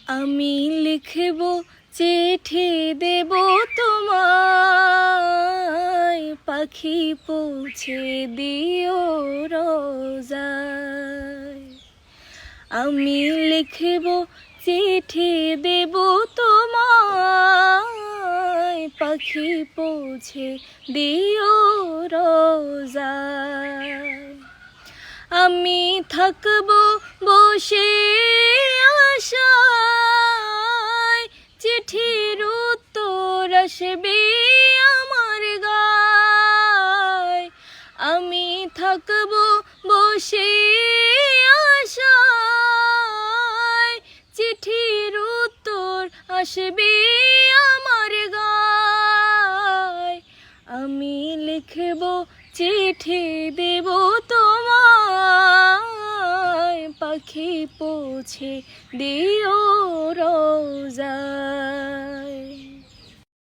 আমি লিখব চিঠি দেব তোমায়, পাখি পৌঁছে দিও রোজায়। আমি লিখব চিঠি দেব তোমায়, পাখি পৌঁছে দিও রোজায়। আমি থাকব বসে আশায়, চিঠির উত্তর আসবে আমার গায়। আমি থাকব বসে আশায়, চিঠির উত্তর আসবে আমার গায়। আমি লিখব চিঠি দেব তোমায়, পাখি পৌঁছে দিও